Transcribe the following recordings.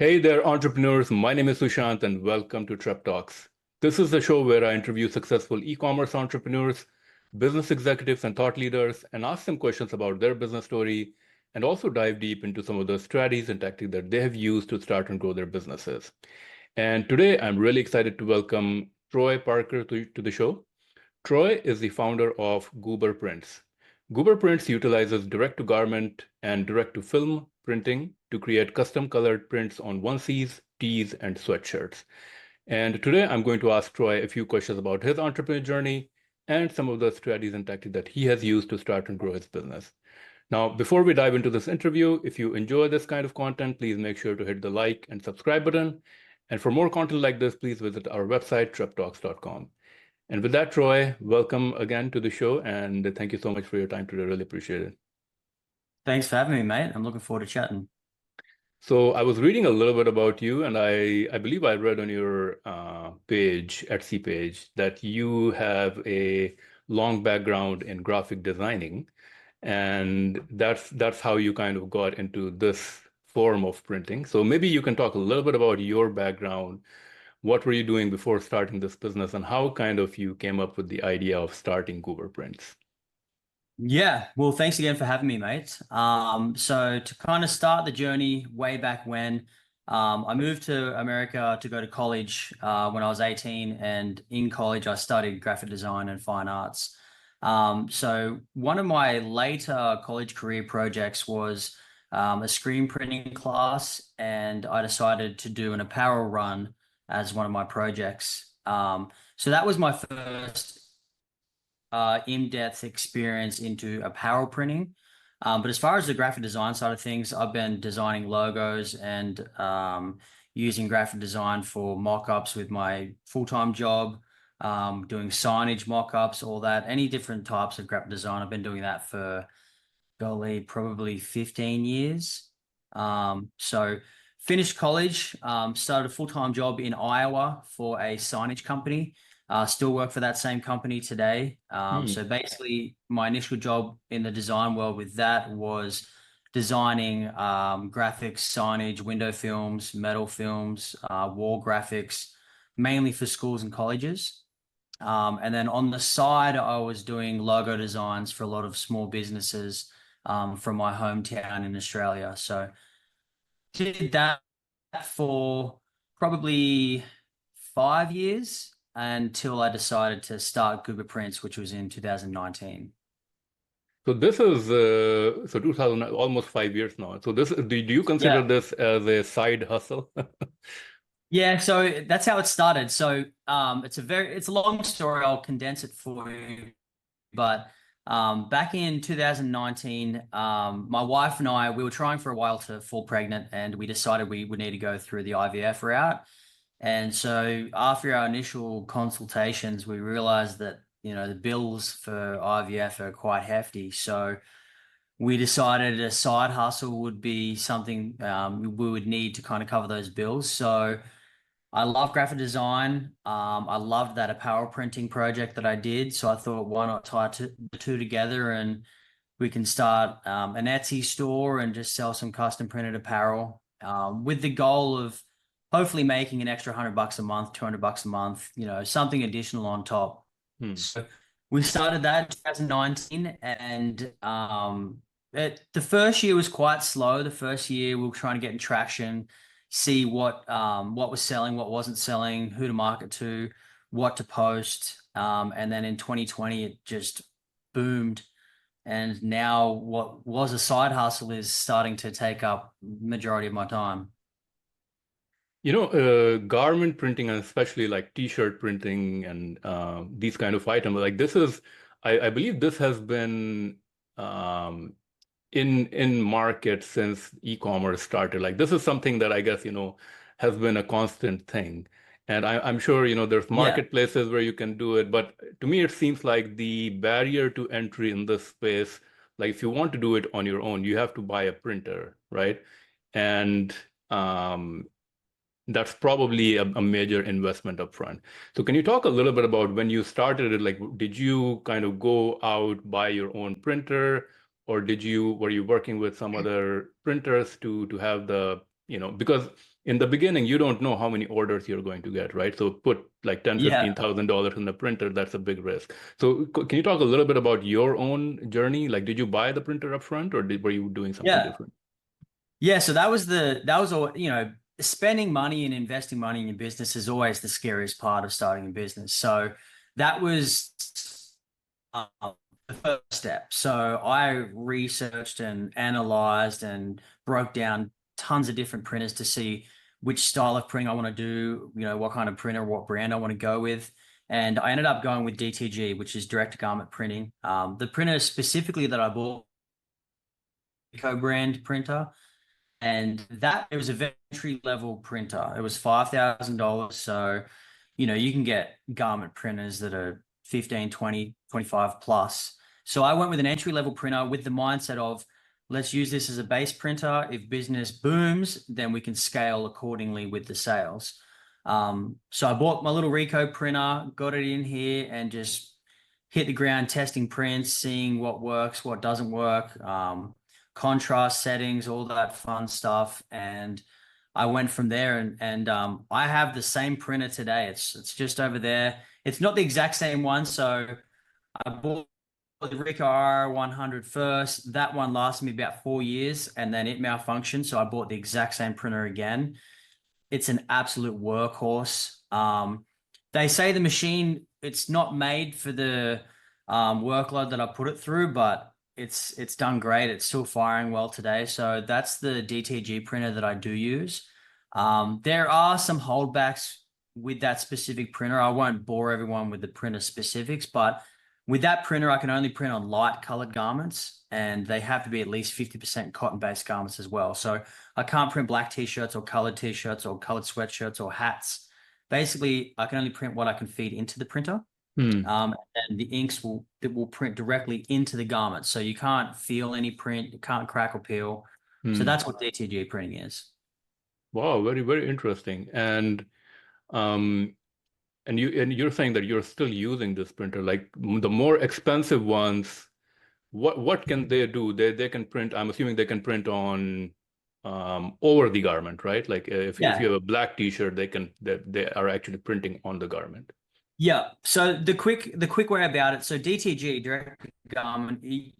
Hey there, entrepreneurs. My name is Sushant, and welcome to TrepTalks. This is the show where I interview successful e-commerce entrepreneurs, business executives, and thought leaders, and ask them questions about their business story, and also dive deep into some of the strategies and tactics that they have used to start and grow their businesses. And today, I'm really excited to welcome Troy Parker to the show. Troy is the founder of Goober Prints. Goober Prints utilizes direct-to-garment and direct-to-film printing to create custom-colored prints on onesies, tees, and sweatshirts. And today I'm going to ask Troy a few questions about his entrepreneurial journey and some of the strategies and tactics that he has used to start and grow his business. Now, before we dive into this interview, if you enjoy this kind of content, please make sure to hit the like and subscribe button. And for more content like this, please visit our website, treptalks.com. And with that, Troy, welcome again to the show, and thank you so much for your time today. Really appreciate it. Thanks for having me, mate. I'm looking forward to chatting. So I was reading a little bit about you, and I believe I read on your Etsy page, that you have a long background in graphic designing, and that's how you kind of got into this form of printing. So maybe you can talk a little bit about your background. What were you doing before starting this business, and how kind of you came up with the idea of starting Goober Prints? Yeah, well, thanks again for having me, mate. So to kind of start the journey way back when, I moved to America to go to college when I was 18, and in college I studied graphic design and fine arts. So one of my later college career projects was a screen printing class, and I decided to do an apparel run as one of my projects. So that was my first in-depth experience into apparel printing. But as far as the graphic design side of things, I've been designing logos and using graphic design for mock-ups with my full-time job, doing signage mock-ups, all that, any different types of graphic design. I've been doing that for, golly, probably 15 years. So finished college, started a full-time job in Iowa for a signage company. Still work for that same company today. So basically, my initial job in the design world with that was designing graphics, signage, window films, metal films, wall graphics, mainly for schools and colleges. And then on the side, I was doing logo designs for a lot of small businesses from my hometown in Australia. So did that for probably 5 years until I decided to start Goober Prints, which was in 2019. So this is 2000, almost 5 years now. So do you consider Yeah. this as a side hustle? Yeah, so that's how it started. So it's a long story. I'll condense it for you. But back in 2019, my wife and I, we were trying for a while to fall pregnant, and we decided we would need to go through the IVF route. And so after our initial consultations, we realized that, the bills for IVF are quite hefty. So we decided a side hustle would be something we would need to kind of cover those bills. So I love graphic design. I loved that apparel printing project that I did. So I thought, why not tie the two together, and we can start an Etsy store and just sell some custom printed apparel with the goal of hopefully making an extra $100 a month, $200 a month, something additional on top. Hmm. So we started that in 2019, and the first year was quite slow. The first year we were trying to get in traction, see what was selling, what wasn't selling, who to market to, what to post. And then in 2020, it just boomed. And now what was a side hustle is starting to take up majority of my time. Garment printing, and especially like t-shirt printing and these kind of items, like this is, I believe this has been um, in market since e-commerce started. Like this is something that I guess, has been a constant thing. And I'm sure, there's Yeah. marketplaces where you can do it, but to me, it seems like the barrier to entry in this space, like if you want to do it on your own, you have to buy a printer, right? And um, that's probably a major investment upfront. So can you talk a little bit about when you started it? Like, did you kind of go out, buy your own printer, or were you working with some other printers to have because in the beginning, you don't know how many orders you're going to get, right? So put like $10,000, Yeah. $15,000 in the printer, that's a big risk. So can you talk a little bit about your own journey? Like, did you buy the printer up front, or were you doing something Yeah. different? Yeah. So that was all, spending money and investing money in your business is always the scariest part of starting a business. So that was um, the first step. So I researched and analyzed and broke down tons of different printers to see which style of printing I want to do, what kind of printer, what brand I want to go with. And I ended up going with DTG, which is direct to garment printing. The printer specifically that I bought, brand printer, and that it was a very entry level printer. It was $5,000. So, you can get garment printers that are 15, 20, 25 plus. So I went with an entry level printer with the mindset of, let's use this as a base printer. If business booms, then we can scale accordingly with the sales. So I bought my little Ricoh printer, got it in here, and just hit the ground testing prints, seeing what works, what doesn't work, contrast settings, all that fun stuff. And I went from there, and I have the same printer today. It's just over there. It's not the exact same one. So I bought the Ricoh R100 first. That one lasted me about 4 years, and then it malfunctioned. So I bought the exact same printer again. It's an absolute workhorse. They say the machine, it's not made for the workload that I put it through, but it's done great. It's still firing well today. So that's the DTG printer that I do use. There are some holdbacks with that specific printer. I won't bore everyone with the printer specifics, but with that printer, I can only print on light colored garments, and they have to be at least 50% cotton-based garments as well. So I can't print black t-shirts or colored t-shirts or colored sweatshirts or hats. Basically, I can only print what I can feed into the printer. Hmm. And the inks will print directly into the garment. So you can't feel any print, you can't crack or peel. So Hmm. that's what DTG printing is. Wow, very, very interesting. Um, and you're saying that you're still using this printer, like the more expensive ones, what can they do? They can print, I'm assuming they can print on over the garment, right? Like if you Yeah. have a black t-shirt, they are actually printing on the garment. Yeah. So the quick way about it, so DTG, direct garment, if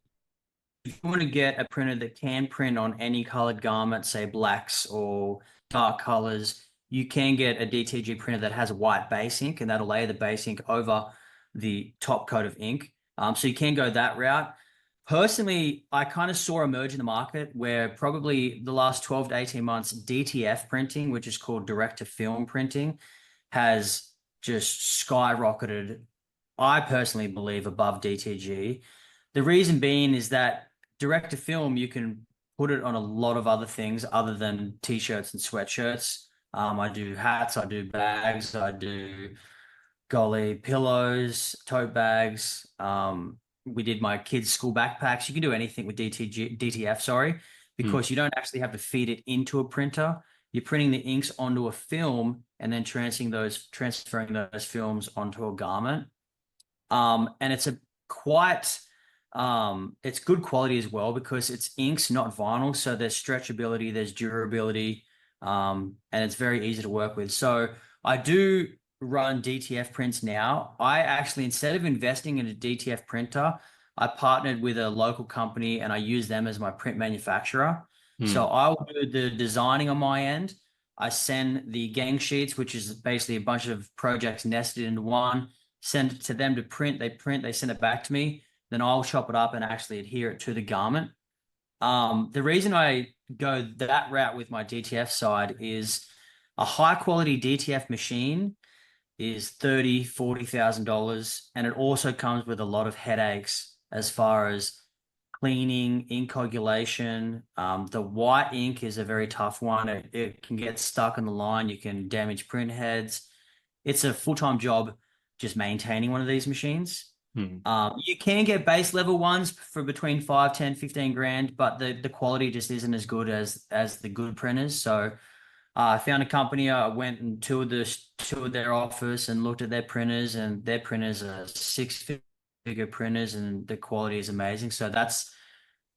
you want to get a printer that can print on any colored garment, say blacks or dark colors, you can get a DTG printer that has a white base ink, and that'll lay the base ink over the top coat of ink. So you can go that route. Personally, I kind of saw emerge in the market where probably the last 12 to 18 months, DTF printing, which is called direct to film printing, has just skyrocketed. I personally believe above DTG. The reason being is that direct to film, you can put it on a lot of other things other than t-shirts and sweatshirts. I do hats, I do bags, I do pillows, tote bags. We did my kids' school backpacks. You can do anything with DTF, sorry, Hmm. because you don't actually have to feed it into a printer. You're printing the inks onto a film and then transferring those films onto a garment. And it's it's good quality as well because it's inks, not vinyl. So there's stretchability, there's durability, and it's very easy to work with. So I do run DTF prints now. I actually, instead of investing in a DTF printer, I partnered with a local company and I use them as my print manufacturer. Hmm. So I'll do the designing on my end. I send the gang sheets, which is basically a bunch of projects nested into one, send it to them to print. They print, they send it back to me. Then I'll chop it up and actually adhere it to the garment. The reason I go that route with my DTF side is a high quality DTF machine is $30,000-$40,000, and it also comes with a lot of headaches as far as cleaning, ink coagulation. The white ink is a very tough one. It can get stuck on the line. You can damage print heads. It's a full-time job just maintaining one of these machines. Hmm. You can get base level ones for between 5, 10, 15 grand, but the quality just isn't as good as the good printers. So I found a company. I went and toured their office and looked at their printers, and their printers are six-figure printers, and the quality is amazing. So that's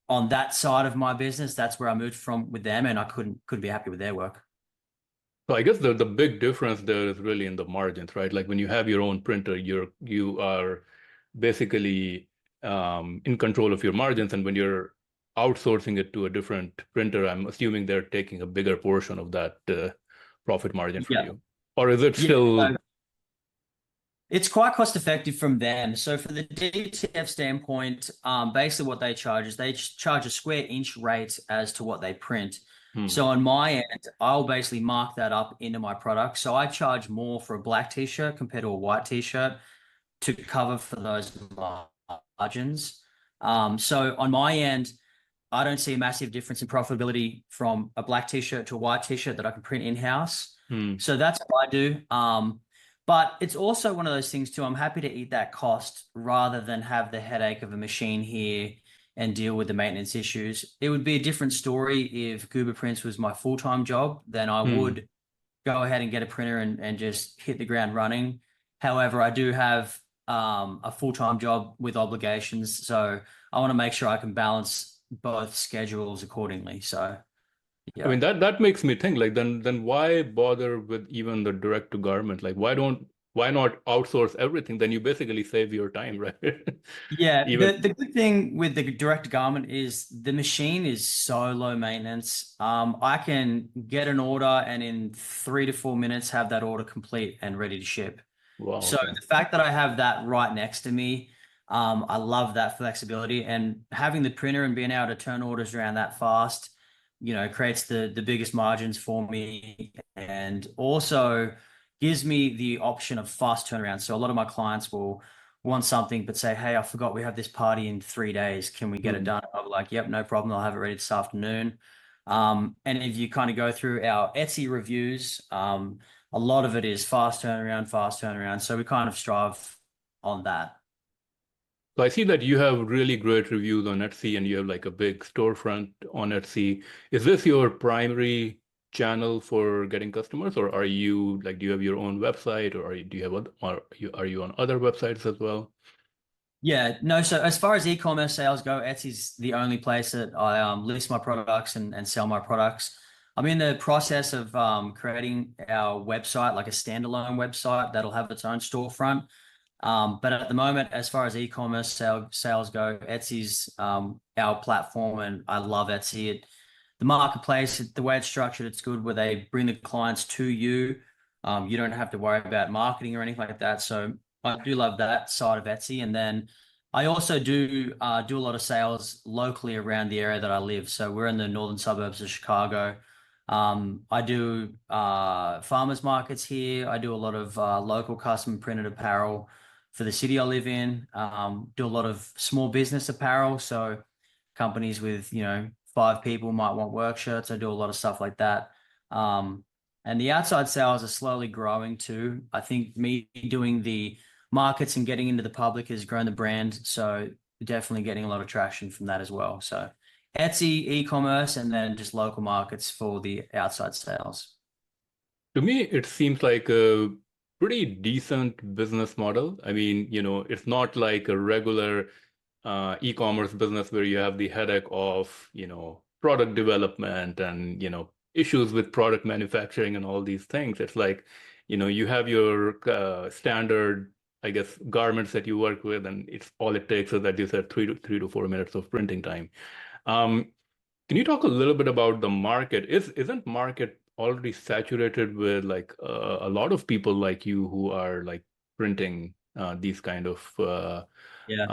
on that side of my business. That's where I moved from with them, and I couldn't be happy with their work. So I guess the big difference there is really in the margins, right? Like when you have your own printer, you are basically in control of your margins, and when you're outsourcing it to a different printer, I'm assuming they're taking a bigger portion of that profit margin for Yeah. you. Or is it Yeah. still, It's quite cost effective from them. So for the DTF standpoint, basically what they charge is they charge a square inch rate as to what they print. hmm, So on my end, I'll basically mark that up into my product. So I charge more for a black t-shirt compared to a white t-shirt to cover for those margins. So on my end, I don't see a massive difference in profitability from a black t-shirt to a white t-shirt that I can print in-house. hmm. So that's what I do. But it's also one of those things too. I'm happy to eat that cost rather than have the headache of a machine here and deal with the maintenance issues. It would be a different story if GooberPrints was my full-time job. Then I Hmm. would go ahead and get a printer and just hit the ground running. However, I do have a full-time job with obligations, so I want to make sure I can balance both schedules accordingly. So I yeah. mean, that makes me think, like, then why bother with even the direct to garment? Like, why not outsource everything? Then you basically save your time, right? Yeah, Even, the good thing with the direct garment is the machine is so low maintenance. I can get an order and in 3 to 4 minutes have that order complete and ready to ship. wow, So okay. the fact that I have that right next to me, I love that flexibility, and having the printer and being able to turn orders around that fast, creates the biggest margins for me, and also gives me the option of fast turnaround. So a lot of my clients will want something but say, "Hey, I forgot we have this party in 3 days. Can we get it Hmm. done?" I'll be like, "Yep, no problem. I'll have it ready this afternoon." And if you kind of go through our Etsy reviews, a lot of it is fast turnaround, fast turnaround. So we kind of strive on that. So I see that you have really great reviews on Etsy and you have like a big storefront on Etsy. Is this your primary channel for getting customers, or are you like, do you have your own website, or do you have are you on other websites as well? Yeah, no. So as far as e-commerce sales go, Etsy's the only place that I list my products and sell my products. I'm in the process of creating our website, like a standalone website that'll have its own storefront. But at the moment, as far as e-commerce sales go, Etsy's our platform, and I love Etsy. The marketplace, the way it's structured, it's good where they bring the clients to you. You don't have to worry about marketing or anything like that. So I do love that side of Etsy. And then I also do a lot of sales locally around the area that I live. So we're in the northern suburbs of Chicago. I do farmers markets here. I do a lot of local custom printed apparel for the city I live in. Do a lot of small business apparel. So companies with, 5 people might want work shirts. I do a lot of stuff like that. Um, and the outside sales are slowly growing too. I think me doing the markets and getting into the public has grown the brand. So definitely getting a lot of traction from that as well. So Etsy, e-commerce, and then just local markets for the outside sales. To me, it seems like a pretty decent business model. I mean, it's not like a regular e-commerce business where you have the headache of, product development and, issues with product manufacturing and all these things. It's like, you have your standard, I guess, garments that you work with, and it's all it takes is, that you said, 3 to 4 minutes of printing time. Um, can you talk a little bit about the market? Isn't market already saturated with like a lot of people like you who are like printing these kind of Yeah.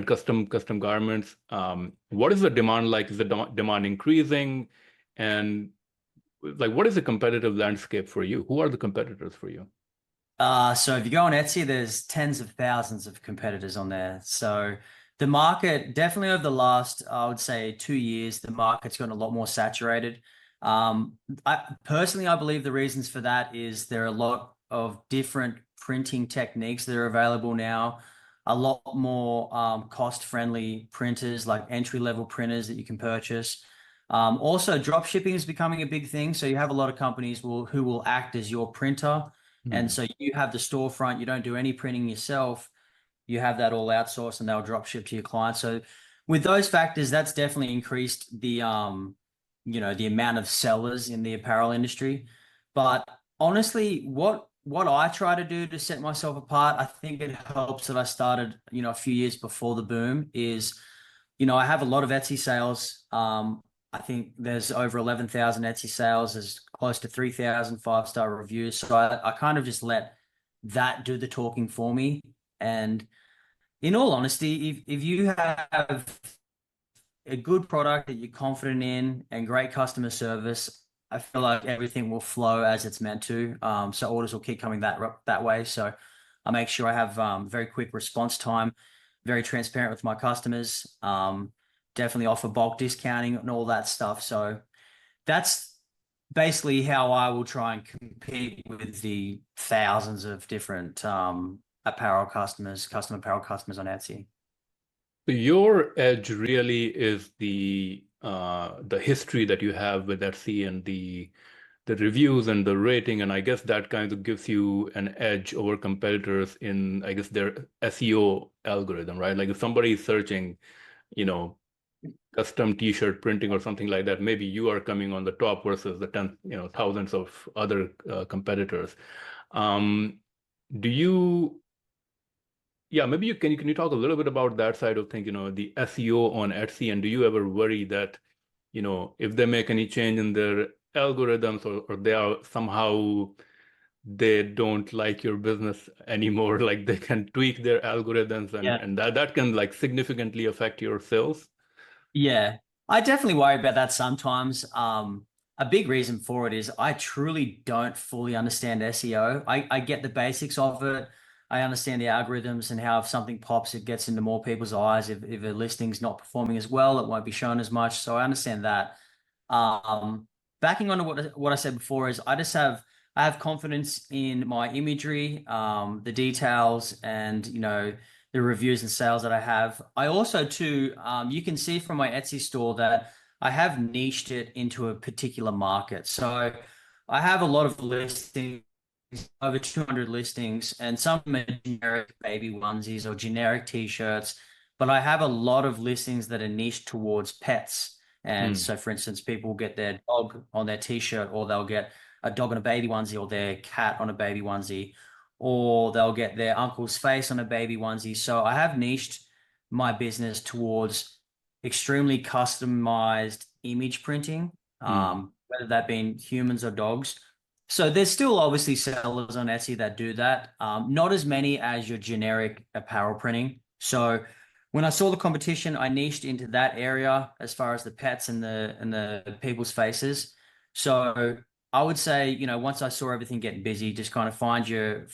custom garments? What is the demand like? Is the demand increasing? And like, what is the competitive landscape for you? Who are the competitors for you? So if you go on Etsy, there's tens of thousands of competitors on there. So the market definitely over the last, I would say, 2 years, the market's gotten a lot more saturated. I believe the reasons for that is there are a lot of different printing techniques that are available now, a lot more cost-friendly printers, like entry-level printers that you can purchase. Also, drop shipping is becoming a big thing. So you have a lot of companies who will act as your printer. And Hmm. so you have the storefront, you don't do any printing yourself, you have that all outsourced and they'll drop ship to your clients. So with those factors, that's definitely increased the the amount of sellers in the apparel industry. But honestly, what I try to do to set myself apart, I think it helps that I started, a few years before the boom is, I have a lot of Etsy sales. I think there's over 11,000 Etsy sales. There's close to 3,000 five-star reviews. So I kind of just let that do the talking for me. And in all honesty, if you have a good product that you're confident in and great customer service, I feel like everything will flow as it's meant to. So orders will keep coming that way. So I make sure I have very quick response time, very transparent with my customers. Definitely offer bulk discounting and all that stuff. So that's basically how I will try and compete with the thousands of different custom apparel customers on Etsy. So your edge really is the history that you have with Etsy and the reviews and the rating, and I guess that kind of gives you an edge over competitors in, I guess, their SEO algorithm, right? Like if somebody is searching, custom t-shirt printing or something like that, maybe you are coming on the top versus the thousands of other competitors. Do you Yeah, maybe can you talk a little bit about that side of things, the SEO on Etsy, and do you ever worry that, if they make any change in their algorithms, or they are somehow they don't like your business anymore, like they can tweak their algorithms, Yeah. and that can like significantly affect your sales? Yeah, I definitely worry about that sometimes. A big reason for it is I truly don't fully understand SEO. I get the basics of it. I understand the algorithms and how if something pops, it gets into more people's eyes. If a listing's not performing as well, it won't be shown as much. So I understand that. Um, Backing on to what I said before is I have confidence in my imagery, the details, and the reviews and sales that I have. I also too, you can see from my Etsy store that I have niched it into a particular market. So I have a lot of listings, over 200 listings, and some are generic baby onesies or generic t-shirts, but I have a lot of listings that are niched towards pets. And Hmm. so, for instance, people will get their dog on their t-shirt, or they'll get a dog on a baby onesie, or their cat on a baby onesie, or they'll get their uncle's face on a baby onesie. So I have niched my business towards extremely customized image printing, Hmm. whether that be humans or dogs. So there's still obviously sellers on Etsy that do that. Not as many as your generic apparel printing. So when I saw the competition, I niched into that area as far as the pets and the people's faces. So I would say, once I saw everything getting busy, just kind of find your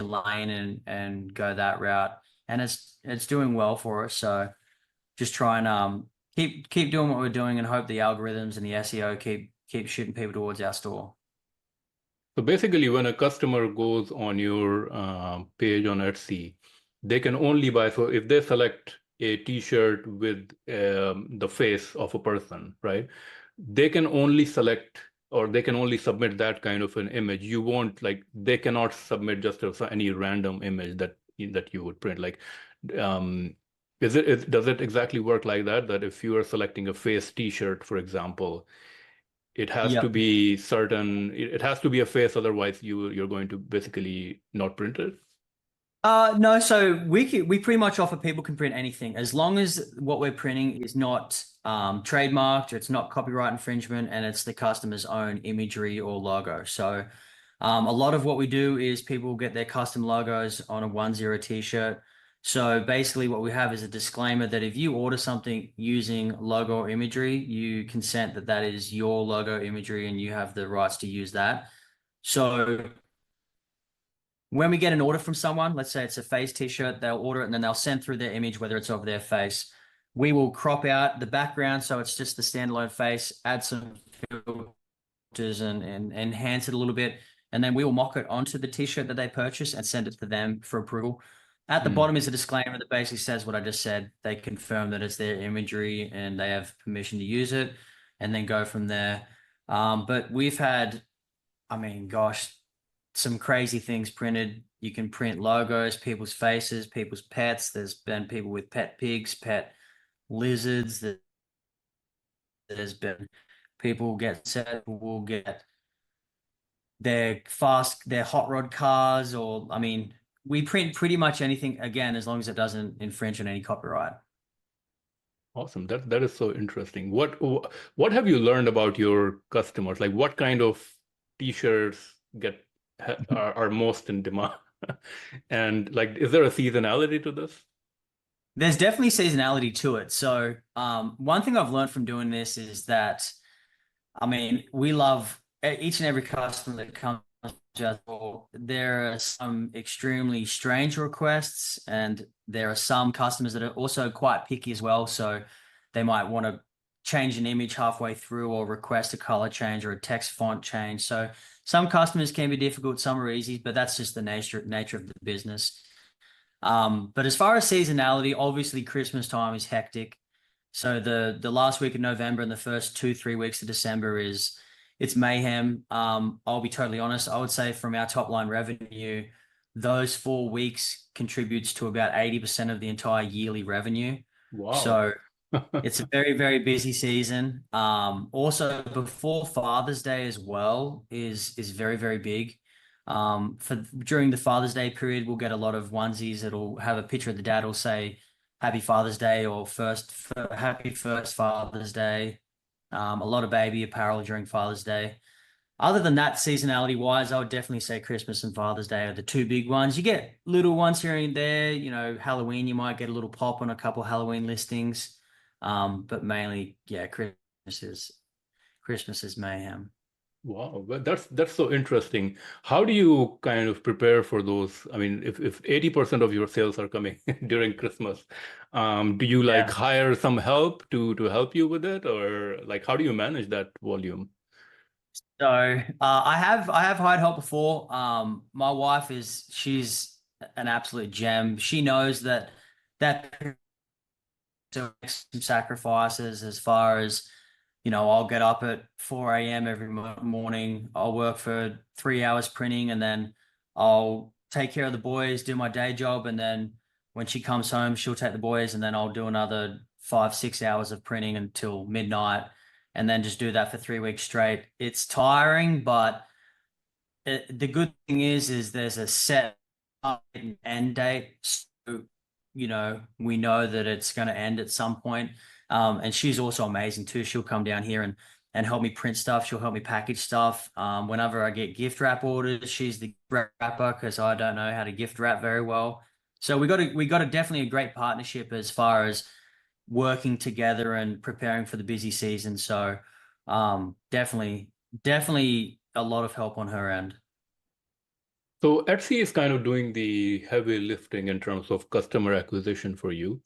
lane and go that route. And it's doing well for us. So just try and keep doing what we're doing and hope the algorithms and the SEO keep shooting people towards our store. So basically, when a customer goes on your page on Etsy, they can only buy. So if they select a T-shirt with the face of a person, right? They can only select, or they can only submit that kind of an image. You won't like they cannot submit just any random image that you would print. Like, um, does it exactly work like that? That if you are selecting a face T-shirt, for example, it has to Yep. be certain, it has to be a face, otherwise you're going to basically not print it. No, so we pretty much offer people can print anything as long as what we're printing is not trademarked, or it's not copyright infringement, and it's the customer's own imagery or logo. So a lot of what we do is people get their custom logos on a 1-0 t-shirt. So basically what we have is a disclaimer that if you order something using logo or imagery, you consent that that is your logo imagery and you have the rights to use that. So when we get an order from someone, let's say it's a face t-shirt, they'll order it and then they'll send through their image, whether it's of their face. We will crop out the background so it's just the standalone face, add some filters and enhance it a little bit. And then we will mock it onto the t-shirt that they purchase and send it to them for approval. At the Hmm. bottom is a disclaimer that basically says what I just said. They confirm that it's their imagery and they have permission to use it, and then go from there. But we've had, I mean, gosh, some crazy things printed. You can print logos, people's faces, people's pets. There's been people with pet pigs, pet lizards. There's been people will get their hot rod cars, or I mean, we print pretty much anything, again, as long as it doesn't infringe on any copyright. Awesome. That is so interesting. What have you learned about your customers? Like what kind of t-shirts are most in demand? And like, is there a seasonality to this? There's definitely seasonality to it. So, one thing I've learned from doing this is that, I mean, we love each and every customer that comes to us. There are some extremely strange requests, and there are some customers that are also quite picky as well. So they might want to change an image halfway through, or request a color change or a text font change. So some customers can be difficult, some are easy, but that's just the nature of the business. But as far as seasonality, obviously Christmas time is hectic. So the last week of November and the first 2-3 weeks of December it's mayhem. I'll be totally honest. I would say from our top line revenue, those 4 weeks contributes to about 80% of the entire yearly revenue. Wow. So it's a very, very busy season. Also before Father's Day as well is very, very big. During the Father's Day period, we'll get a lot of onesies that'll have a picture of the dad, will say Happy Father's Day or Happy First Father's Day. A lot of baby apparel during Father's Day. Other than that, seasonality wise, I would definitely say Christmas and Father's Day are the two big ones. You get little ones here and there, Halloween, you might get a little pop on a couple Halloween listings. But mainly, yeah, Christmas is mayhem. Wow, but that's so interesting. How do you kind of prepare for those? I mean, if 80% of your sales are coming during Christmas, do you like Yeah. hire some help to help you with it, or like how do you manage that volume? So I have hired help before. My wife she's an absolute gem. She knows that to make some sacrifices as far as, I'll get up at 4 a.m. every morning. I'll work for 3 hours printing, and then I'll take care of the boys, do my day job. And then when she comes home, she'll take the boys, and then I'll do another 5-6 hours of printing until midnight, and then just do that for 3 weeks straight. It's tiring, but the good thing is there's a set end date. So, we know that it's going to end at some point. And she's also amazing too. She'll come down here and help me print stuff. She'll help me package stuff. Whenever I get gift wrap orders, she's the wrapper because I don't know how to gift wrap very well. So we got a definitely a great partnership as far as working together and preparing for the busy season. So definitely a lot of help on her end. So Etsy is kind of doing the heavy lifting in terms of customer acquisition for you.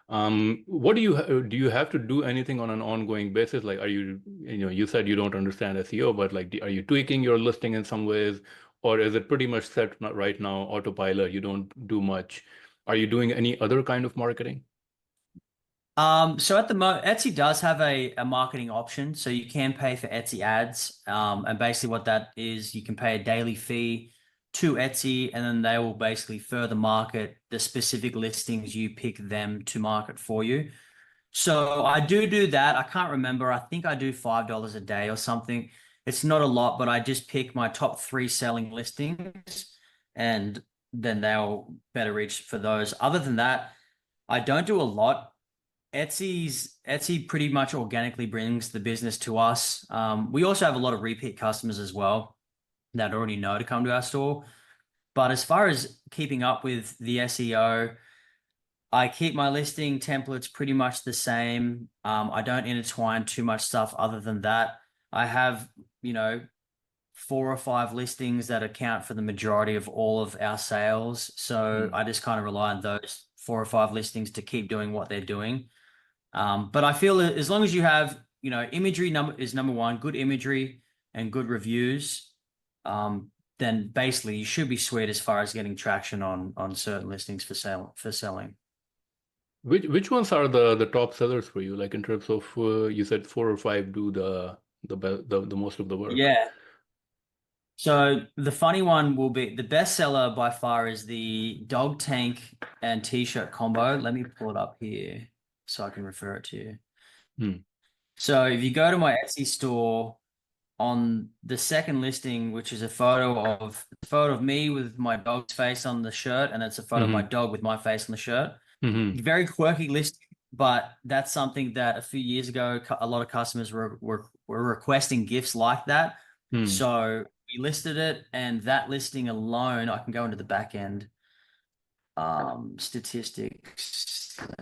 What do you have to do anything on an ongoing basis? Like, you said you don't understand SEO, but like, are you tweaking your listing in some ways, or is it pretty much set right now, autopilot? You don't do much. Are you doing any other kind of marketing? So at the moment, Etsy does have a marketing option, so you can pay for Etsy ads. And basically what that is, you can pay a daily fee to Etsy, and then they will basically further market the specific listings you pick them to market for you. So I do that. I can't remember. I think I do $5 a day or something. It's not a lot, but I just pick my top 3 selling listings, and then they'll better reach for those. Other than that, I don't do a lot. Etsy pretty much organically brings the business to us. We also have a lot of repeat customers as well that already know to come to our store. But as far as keeping up with the SEO, I keep my listing templates pretty much the same. I don't intertwine too much stuff other than that. I have, 4 or 5 listings that account for the majority of all of our sales. So I just kind of rely on those 4 or 5 listings to keep doing what they're doing. But I feel that as long as you have, imagery is number one, good imagery and good reviews, then basically you should be sweet as far as getting traction on certain listings for selling. Which ones are the top sellers for you? Like in terms of you said 4 or 5 do the most of the work. Yeah. So the funny one will be the best seller by far is the dog tank and t-shirt combo. Let me pull it up here so I can refer it to you. Hmm. So if you go to my Etsy store, on the second listing, which is a photo of me with my dog's face on the shirt, and it's a photo of my Mm-hmm. dog with my face on the shirt. Mm-hmm. Very quirky listing, but that's something that a few years ago a lot of customers were requesting gifts like that. Hmm. So we listed it, and that listing alone, I can go into the back end statistics. Let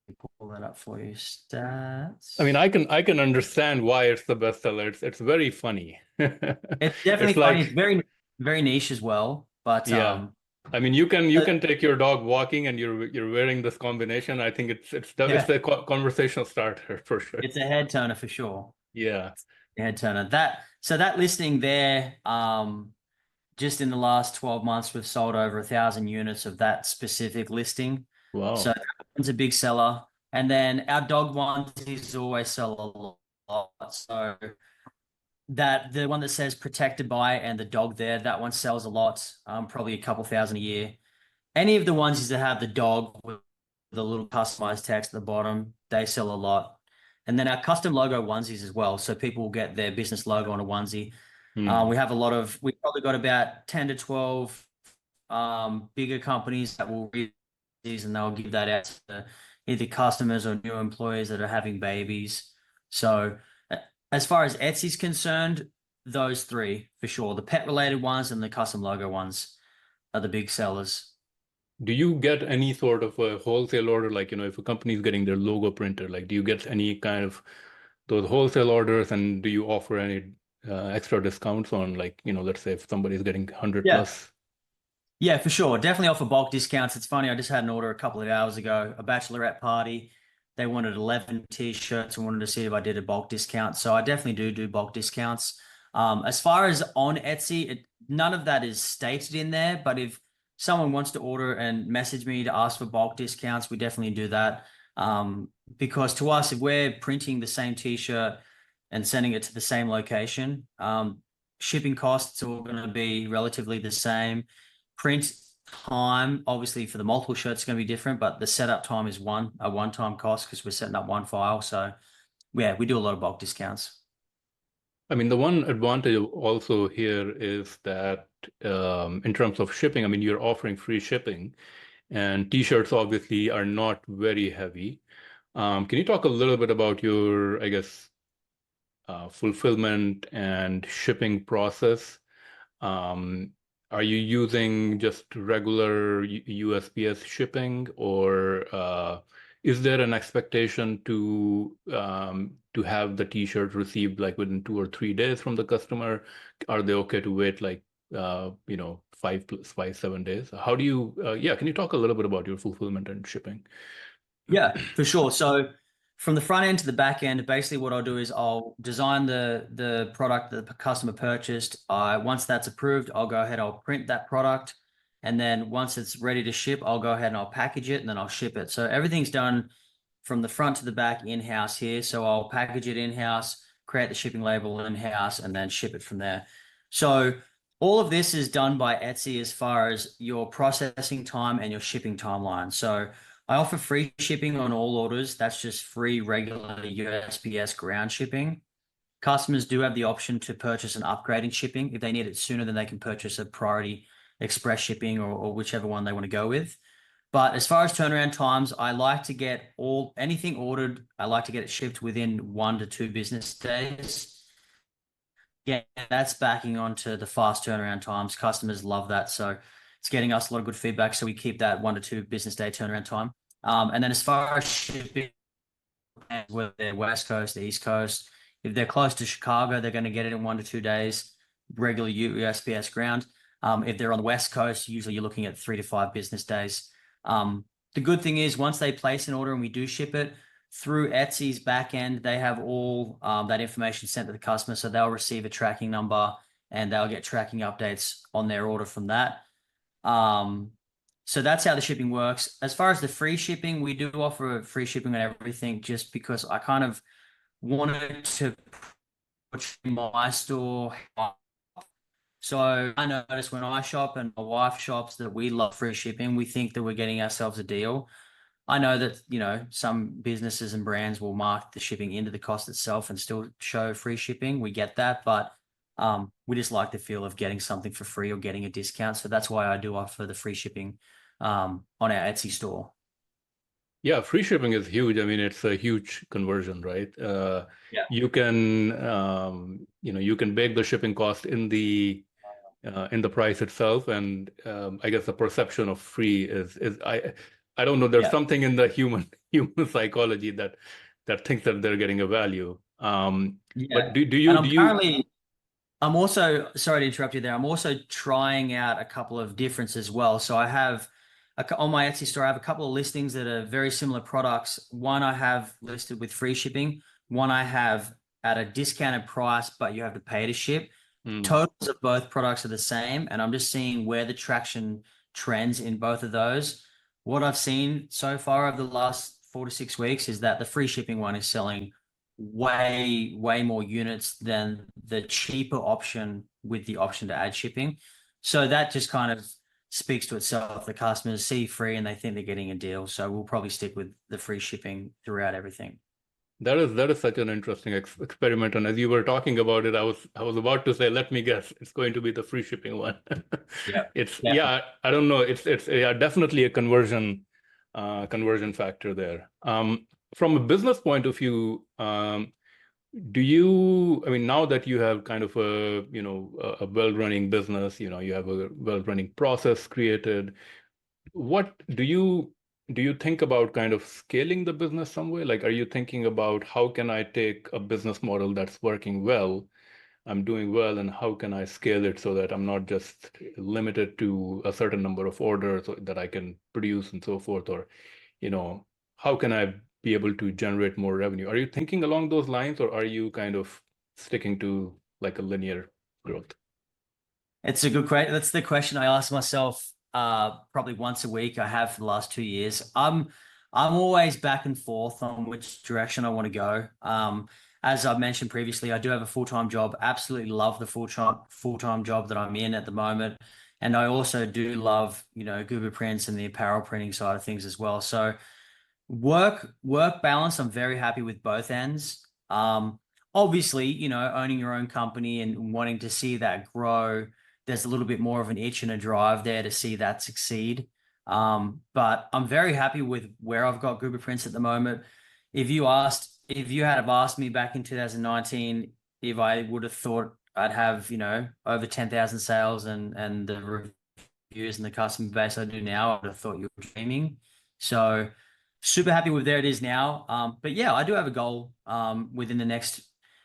me pull that up for you. I mean, Stats. I can understand why it's the bestseller. It's very funny. It's It's definitely funny. It's like, very niche as well. But yeah. I mean, you can uh, take your dog walking and you're wearing this combination. I think it's yeah, the conversational starter for sure. it's a head turner for sure. Yeah. A head turner. That listing there, just in the last 12 months, we've sold over 1,000 units of that specific listing. So Wow. that one's a big seller. And then our dog onesies always sell a lot. So that the one that says protected by and the dog there, that one sells a lot, probably a couple thousand a year. Any of the onesies that have the dog with the little customized text at the bottom, they sell a lot. And then our custom logo onesies as well. So people will get their business logo on a onesie. Hmm. We've probably got about 10 to 12 bigger companies that will read these, and they'll give that out to either customers or new employees that are having babies. So as far as Etsy's concerned, those three for sure. The pet related ones and the custom logo ones are the big sellers. Do you get any sort of a wholesale order, like, if a company is getting their logo printed, like, do you get any kind of those wholesale orders, and do you offer any extra discounts on, like, let's say if somebody's getting 100 Yeah. plus? Yeah, for sure. Definitely offer bulk discounts. It's funny, I just had an order a couple of hours ago, a bachelorette party. They wanted 11 t-shirts and wanted to see if I did a bulk discount. So I definitely do bulk discounts. As far as on Etsy, none of that is stated in there, but if someone wants to order and message me to ask for bulk discounts, we definitely do that. Because to us, if we're printing the same t-shirt and sending it to the same location, shipping costs are going to be relatively the same. Print time, obviously, for the multiple shirts is going to be different, but the setup time is a one-time cost because we're setting up one file. So yeah, we do a lot of bulk discounts. I mean, the one advantage also here is that in terms of shipping, I mean, you're offering free shipping, and t-shirts obviously are not very heavy. Can you talk a little bit about your, I guess, fulfillment and shipping process? Um, are you using just regular USPS shipping, or is there an expectation to have the t-shirt received like within 2 or 3 days from the customer? Are they okay to wait like 5 7 days? How do you yeah, can you talk a little bit about your fulfillment and shipping? Yeah, for sure. So from the front end to the back end, basically what I'll do is I'll design the product that the customer purchased. Once that's approved, I'll go ahead, I'll print that product. And then once it's ready to ship, I'll go ahead and I'll package it and then I'll ship it. So everything's done from the front to the back in-house here. So I'll package it in-house, create the shipping label in-house, and then ship it from there. So all of this is done by Etsy as far as your processing time and your shipping timeline. So I offer free shipping on all orders. That's just free regular USPS ground shipping. Customers do have the option to purchase an upgrading shipping. If they need it sooner, then they can purchase a priority express shipping or whichever one they want to go with. But as far as turnaround times, I like to get anything ordered, I like to get it shipped within 1 to 2 business days. Yeah, that's backing onto the fast turnaround times. Customers love that. So it's getting us a lot of good feedback. So we keep that 1 to 2 business day turnaround time. And then as far as shipping, whether they're West Coast, East Coast, if they're close to Chicago, they're going to get it in 1 to 2 days, regular USPS ground. If they're on the West Coast, usually you're looking at 3 to 5 business days. The good thing is once they place an order and we do ship it through Etsy's back end, they have all that information sent to the customer. So they'll receive a tracking number and they'll get tracking updates on their order from that. So that's how the shipping works. As far as the free shipping, we do offer free shipping on everything just because I kind of wanted to put my store. So I notice when I shop and my wife shops that we love free shipping. We think that we're getting ourselves a deal. I know that, some businesses and brands will mark the shipping into the cost itself and still show free shipping. We get that, but we just like the feel of getting something for free or getting a discount. So that's why I do offer the free shipping on our Etsy store. Yeah, free shipping is huge. I mean, it's a huge conversion, right? Yeah. You can, you can bake the shipping cost in the price itself, and I guess the perception of free is I don't know. There's Yeah. something in the human psychology that thinks that they're getting a value. But Yeah. do And you? I'm also, sorry to interrupt you there. I'm also trying out a couple of difference as well. So I have on my Etsy store, I have a couple of listings that are very similar products. One I have listed with free shipping. One I have at a discounted price, but you have to pay to ship. Hmm. Totals of both products are the same, and I'm just seeing where the traction trends in both of those. What I've seen so far over the last 4 to 6 weeks is that the free shipping one is selling way more units than the cheaper option with the option to add shipping. So that just kind of speaks to itself. The customers see free and they think they're getting a deal. So we'll probably stick with the free shipping throughout everything. That is such an interesting experiment. And as you were talking about it, I was about to say, let me guess, it's going to be the free shipping one. Yeah. It's Definitely. yeah, I don't know. It's yeah, definitely a conversion factor there. From a business point of view, do you, I mean, now that you have kind of a well-running business, you have a well-running process created, what do you think about kind of scaling the business some way? Like, are you thinking about how can I take a business model that's working well, I'm doing well, and how can I scale it so that I'm not just limited to a certain number of orders that I can produce and so forth, or, how can I be able to generate more revenue? Are you thinking along those lines, or are you kind of sticking to like a linear growth? It's a good question. That's the question I ask myself probably once a week. I have for the last 2 years. I'm always back and forth on which direction I want to go. As I mentioned previously, I do have a full-time job. Absolutely love the full-time job that I'm in at the moment. And I also do love, Goober Prints and the apparel printing side of things as well. So work balance, I'm very happy with both ends. Obviously, owning your own company and wanting to see that grow, there's a little bit more of an itch and a drive there to see that succeed. But I'm very happy with where I've got Goober Prints at the moment. If you had have asked me back in 2019 if I would have thought I'd have, over 10,000 sales and the reviews and the customer base I do now, I would have thought you were dreaming. So super happy with where it is now. But yeah, I do have a goal within the next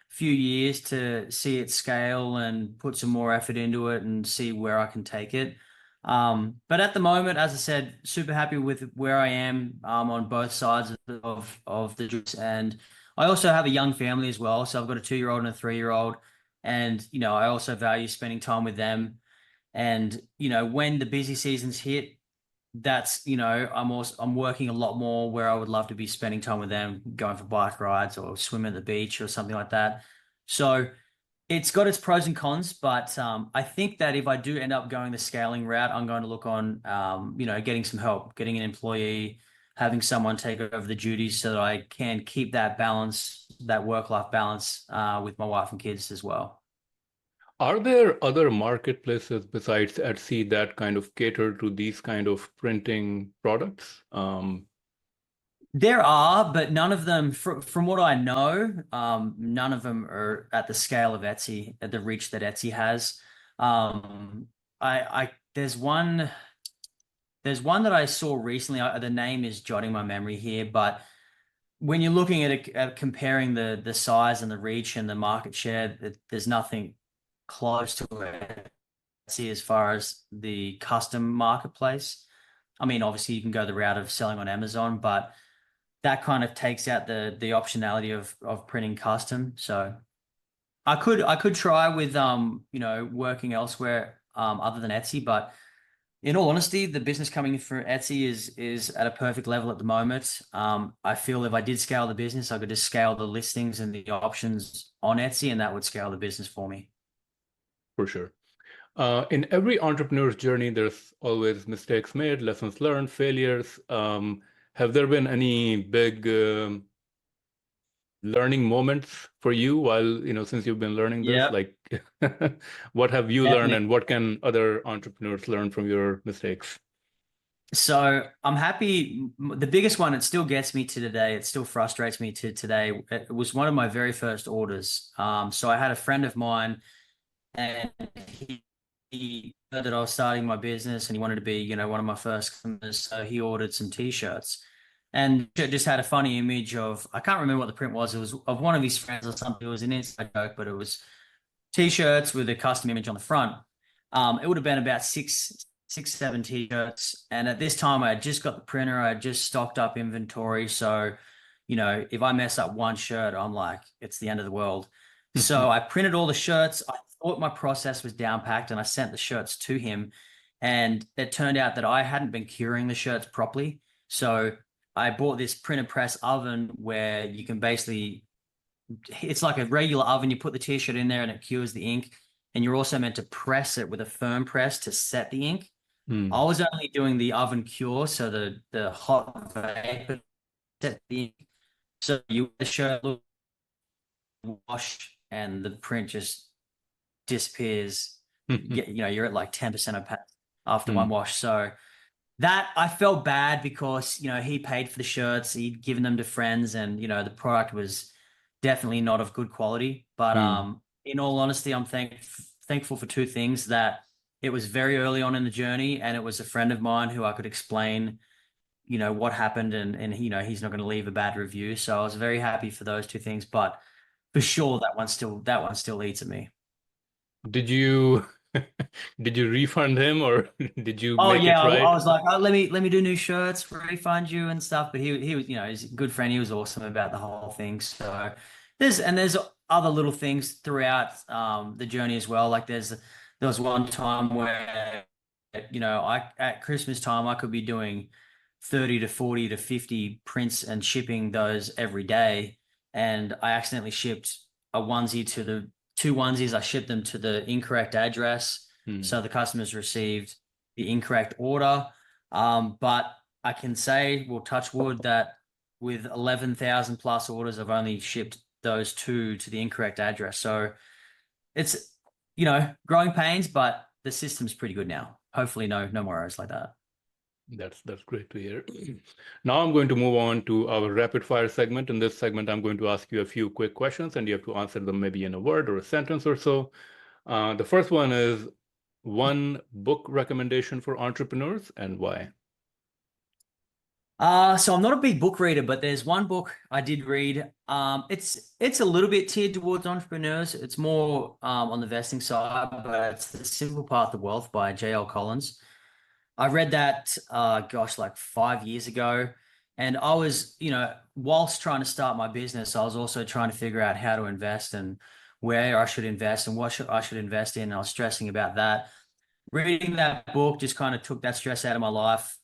few years to see it scale and put some more effort into it and see where I can take it. But at the moment, as I said, super happy with where I am on both sides of the juice. And I also have a young family as well. So I've got a 2-year-old and a 3-year-old. And, I also value spending time with them. And, when the busy seasons hit, that's, I'm working a lot more where I would love to be spending time with them, going for bike rides or swimming at the beach or something like that. So it's got its pros and cons, but I think that if I do end up going the scaling route, I'm going to look on, getting some help, getting an employee, having someone take over the duties so that I can keep that balance, that work-life balance with my wife and kids as well. Are there other marketplaces besides Etsy that kind of cater to these kind of printing products? There are, but none of them, from what I know, none of them are at the scale of Etsy, at the reach that Etsy has. I there's one that I saw recently. The name is jotting my memory here, but when you're looking at comparing the size and the reach and the market share, there's nothing close to Etsy as far as the custom marketplace. I mean, obviously you can go the route of selling on Amazon, but that kind of takes out the optionality of printing custom. So I could try with working elsewhere other than Etsy, but in all honesty, the business coming for Etsy is at a perfect level at the moment. I feel if I did scale the business, I could just scale the listings and the options on Etsy, and that would scale the business for me. For sure. In every entrepreneur's journey, there's always mistakes made, lessons learned, failures. Have there been any big learning moments for you while, since you've been learning this? Yeah, Like, what have you learned definitely. and what can other entrepreneurs learn from your mistakes? So I'm happy. The biggest one, it still gets me to today. It still frustrates me to today. It was one of my very first orders. So I had a friend of mine, and he heard that I was starting my business, and he wanted to be, one of my first customers. So he ordered some t-shirts, and it just had a funny image of, I can't remember what the print was. It was of one of his friends or something. It was an inside joke, but it was t-shirts with a custom image on the front. It would have been about seven t-shirts. And at this time, I had just got the printer. I had just stocked up inventory. So, if I mess up one shirt, I'm like, it's the end of the world. So I printed all the shirts. I thought my process was down packed, and I sent the shirts to him. And it turned out that I hadn't been curing the shirts properly. So I bought this printer press oven where you can basically, it's like a regular oven. You put the t-shirt in there and it cures the ink. And you're also meant to press it with a firm press to set the ink. I was only doing the oven cure, so the hot vapor set the ink. So you wear the shirt, wash, and the print just disappears. You're at like 10% opaque after one wash. So that, I felt bad because, he paid for the shirts, he'd given them to friends, and, the product was definitely not of good quality. But in all honesty, I'm thankful for two things: that it was very early on in the journey, and it was a friend of mine who I could explain, what happened, and he's not going to leave a bad review. So I was very happy for those two things. But for sure, that one still eats at me. Did you did you refund him or did you Oh make yeah, it I right? was like, oh, let me do new shirts, refund you and stuff. But he was, he's a good friend. He was awesome about the whole thing. So there's other little things throughout the journey as well. Like there was one time where, I at Christmas time I could be doing 30 to 40 to 50 prints and shipping those every day. And I accidentally shipped a onesie to the two onesies. I shipped them to the incorrect address. So the customers received the incorrect order. But I can say, we'll touch wood, that with 11,000 plus orders, I've only shipped those two to the incorrect address. So it's, growing pains, but the system's pretty good now. Hopefully no more errors like that. That's great to hear. Now I'm going to move on to our rapid fire segment. In this segment, I'm going to ask you a few quick questions and you have to answer them maybe in a word or a sentence or so. The first one is one book recommendation for entrepreneurs and why? So I'm not a big book reader, but there's one book I did read. It's a little bit tiered towards entrepreneurs. It's more on the investing side, but it's The Simple Path to Wealth by J.L. Collins. I read that, like 5 years ago. And I was, whilst trying to start my business, I was also trying to figure out how to invest and where I should invest and I should invest in. And I was stressing about that. Reading that book just kind of took that stress out of my life.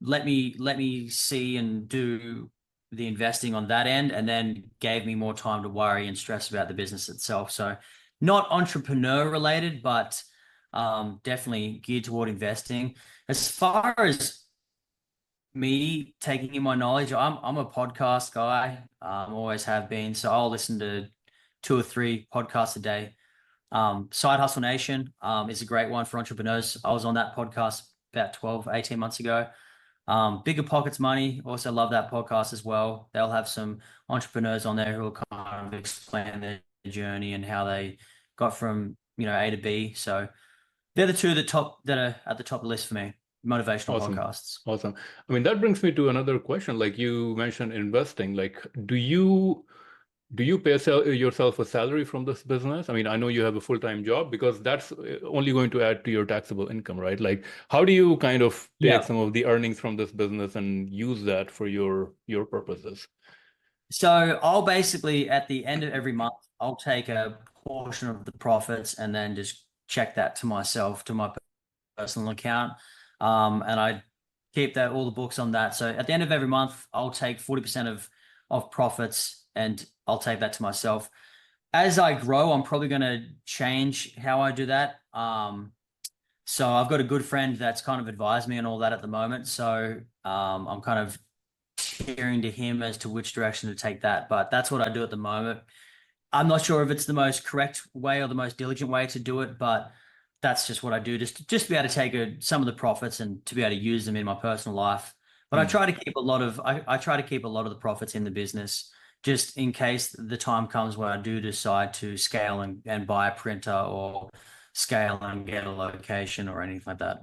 Let me see and do the investing on that end, and then gave me more time to worry and stress about the business itself. So not entrepreneur related, but definitely geared toward investing. As far as me taking in my knowledge, I'm a podcast guy. Always have been. So I'll listen to 2 or 3 podcasts a day. Side Hustle Nation is a great one for entrepreneurs. I was on that podcast about 12, 18 months ago. Bigger Pockets Money, also love that podcast as well. They'll have some entrepreneurs on there who will kind of explain their journey and how they got from, A to B. So they're the two that are at the top of the list for me, motivational Awesome. podcasts. Awesome. I mean, that brings me to another question. Like you mentioned investing, like do you pay yourself a salary from this business? I mean, I know you have a full-time job because that's only going to add to your taxable income, right? Like, how do you kind of take Yeah. some of the earnings from this business and use that for your purposes? So I'll basically, at the end of every month, I'll take a portion of the profits and then just check that to myself, to my personal account. And I keep all the books on that. So at the end of every month, I'll take 40% of profits and I'll take that to myself. As I grow, I'm probably going to change how I do that. So I've got a good friend that's kind of advised me on all that at the moment. So I'm kind of hearing to him as to which direction to take that. But that's what I do at the moment. I'm not sure if it's the most correct way or the most diligent way to do it, but that's just what I do, just to be able to take some of the profits and to be able to use them in my personal life. But I try to keep I try to keep a lot of the profits in the business, just in case the time comes where I do decide to scale and buy a printer, or scale and get a location or anything like that.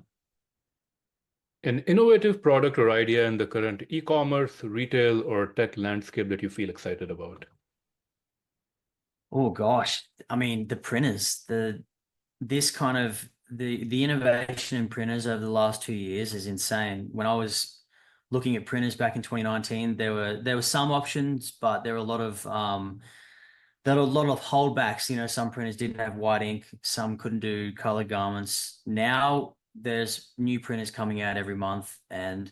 An innovative product or idea in the current e-commerce, retail, or tech landscape that you feel excited about? Oh gosh, I mean the printers, this kind of the innovation in printers over the last 2 years is insane. When I was looking at printers back in 2019, there were some options, but there were a lot of holdbacks. You know, some printers didn't have white ink, some couldn't do color garments. Now there's new printers coming out every month, and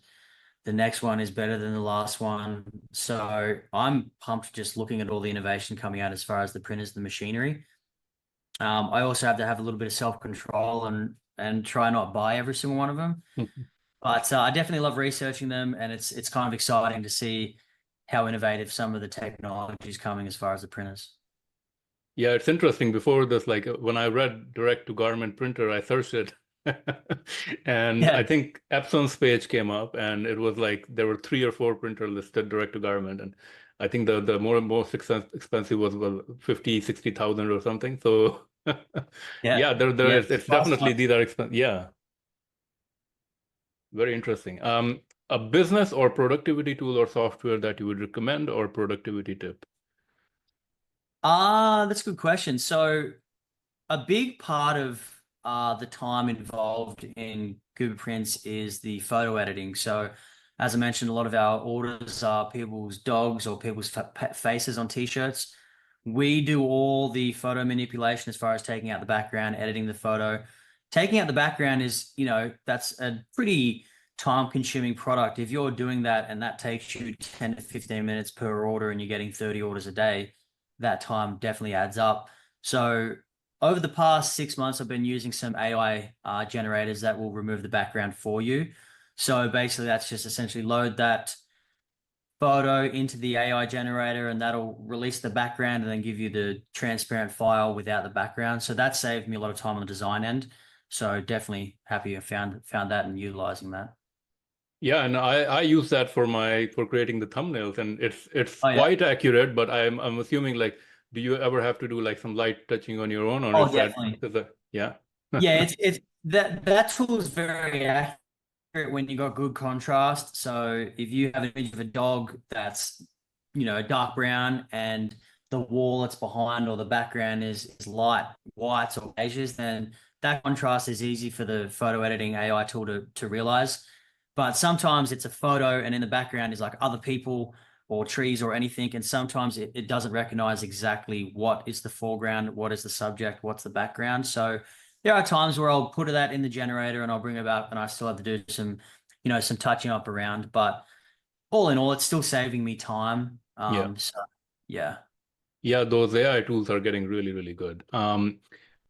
the next one is better than the last one. So I'm pumped just looking at all the innovation coming out as far as the printers, the machinery. I also have to have a little bit of self-control and try not buy every single one of them. But I definitely love researching them, and it's kind of exciting to see how innovative some of the technology is coming as far as the printers. Yeah, it's interesting. Before this, like when I read direct to garment printer, I searched it. And I Yeah, think Epson's page came up, and it was like there were 3 or 4 printer listed direct to garment. And I think the most expensive was, well, 50, 60,000 or something. So yeah, yeah, there yeah. is, it's definitely these are expensive. Yeah, very interesting. A business or productivity tool or software that you would recommend, or productivity tip? That's a good question. So a big part of the time involved in GooberPrints is the photo editing. So, as I mentioned, a lot of our orders are people's dogs or people's faces on t-shirts. We do all the photo manipulation as far as taking out the background, editing the photo. Taking out the background is, that's a pretty time-consuming product. If you're doing that and that takes you 10 to 15 minutes per order and you're getting 30 orders a day, that time definitely adds up. So over the past 6 months, I've been using some AI generators that will remove the background for you. So basically, that's just essentially load that photo into the AI generator, and that'll release the background and then give you the transparent file without the background. So that saved me a lot of time on the design end. So definitely happy I found that and utilizing that. Yeah, and I use that for creating the thumbnails, and it's Oh yeah. quite accurate, but I'm assuming, like, do you ever have to do like some light touching on your own, or Oh, is that definitely. yeah? Yeah, it's that tool is very accurate when you got good contrast. So if you have an image of a dog that's, dark brown, and the wall that's behind or the background is light whites or beiges, then that contrast is easy for the photo editing AI tool to realize. But sometimes it's a photo and in the background is like other people or trees or anything. And sometimes it doesn't recognize exactly what is the foreground, what is the subject, what's the background. So there are times where I'll put that in the generator and I'll bring it up and I still have to do some touching up around. But all in all, it's still saving me time. Yeah, So yeah, yeah, those AI tools are getting really, really good. yeah.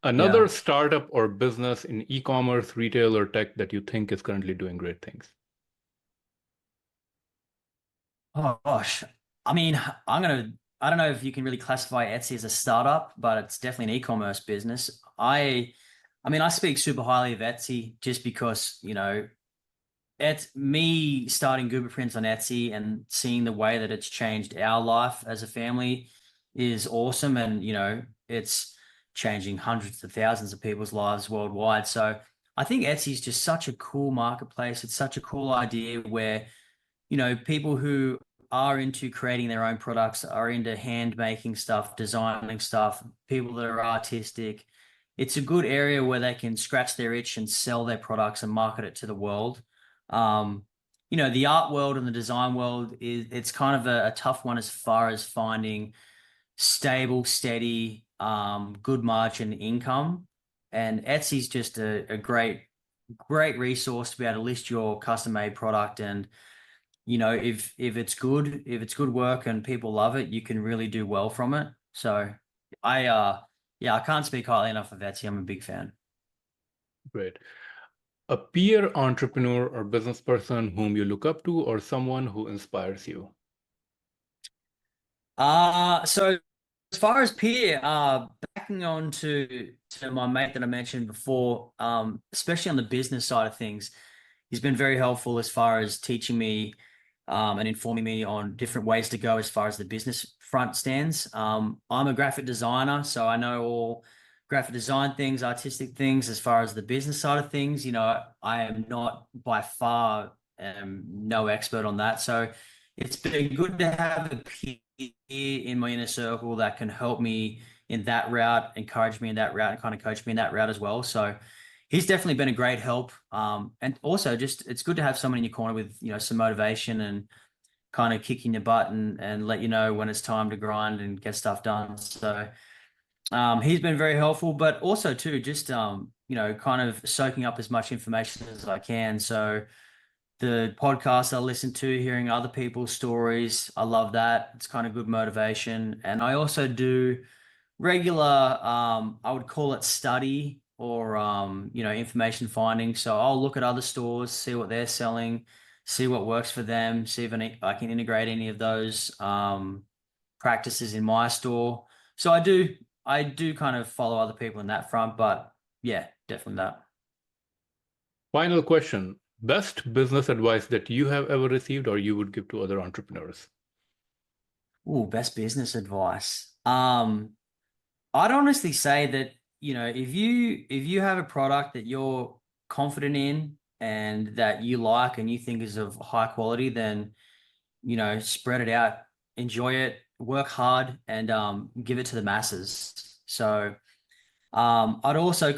Another startup or business in e-commerce, retail, or tech that you think is currently doing great things? Oh gosh. I mean, I don't know if you can really classify Etsy as a startup, but it's definitely an e-commerce business. I mean, I speak super highly of Etsy just because, it's me starting Goober Prints on Etsy and seeing the way that it's changed our life as a family is awesome. And, it's changing hundreds of thousands of people's lives worldwide. So I think Etsy is just such a cool marketplace. It's such a cool idea where, people who are into creating their own products, are into hand making stuff, designing stuff, people that are artistic. It's a good area where they can scratch their itch and sell their products and market it to the world. Um, the art world and the design world it's kind of a tough one as far as finding stable, steady, good margin income. And Etsy's just a great resource to be able to list your custom made product. And if it's good work and people love it, you can really do well from it. So I yeah, I can't speak highly enough of Etsy. I'm a big fan. Great. A peer entrepreneur or business person whom you look up to, or someone who inspires you? So as far as peer, backing on to my mate that I mentioned before, especially on the business side of things, he's been very helpful as far as teaching me and informing me on different ways to go as far as the business front stands. I'm a graphic designer, so I know all graphic design things, artistic things. As far as the business side of things, I am not by far no expert on that. So it's been good to have a peer in my inner circle that can help me in that route, encourage me in that route, and kind of coach me in that route as well. So he's definitely been a great help. And also just it's good to have someone in your corner with, some motivation and kind of kicking your butt and let you know when it's time to grind and get stuff done. So he's been very helpful, but also too, just kind of soaking up as much information as I can. So the podcasts I listen to, hearing other people's stories, I love that. It's kind of good motivation. And I also do regular, I would call it study or, information finding. So I'll look at other stores, see what they're selling, see what works for them, see if I can integrate any of those practices in my store. So I do kind of follow other people in that front, but yeah, definitely that. Final question. Best business advice that you have ever received or you would give to other entrepreneurs? Ooh, best business advice. I'd honestly say that, if you have a product that you're confident in and that you like and you think is of high quality, then, spread it out, enjoy it, work hard, and give it to the masses. So I'd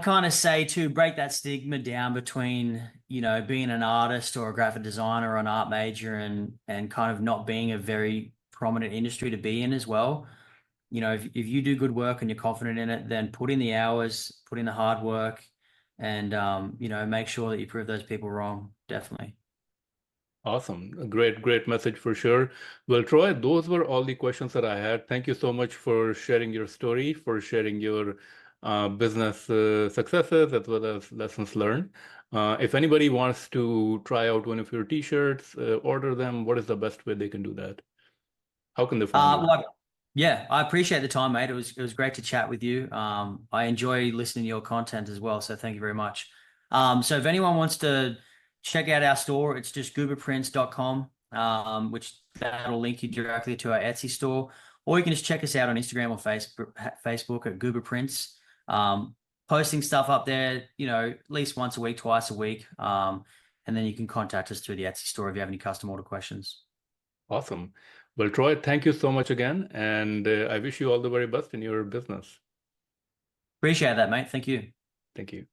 kind of say to break that stigma down between, being an artist or a graphic designer or an art major and kind of not being a very prominent industry to be in as well. If you do good work and you're confident in it, then put in the hours, put in the hard work, and make sure that you prove those people wrong. Definitely. Awesome. A great message for sure. Well, Troy, those were all the questions that I had. Thank you so much for sharing your story, for sharing your business successes as well as lessons learned. If anybody wants to try out one of your t-shirts, order them, what is the best way they can do that? How can they find you? Well, yeah, I appreciate the time, mate. It was great to chat with you. I enjoy listening to your content as well, so thank you very much. So if anyone wants to check out our store, it's just gooberprints.com, which that'll link you directly to our Etsy store, or you can just check us out on Instagram or Facebook at Goober Prints. Posting stuff up there, at least once a week, twice a week. And then you can contact us through the Etsy store if you have any custom order questions. Awesome. Well, Troy, thank you so much again, and I wish you all the very best in your business. Appreciate that, mate. Thank you. Thank you.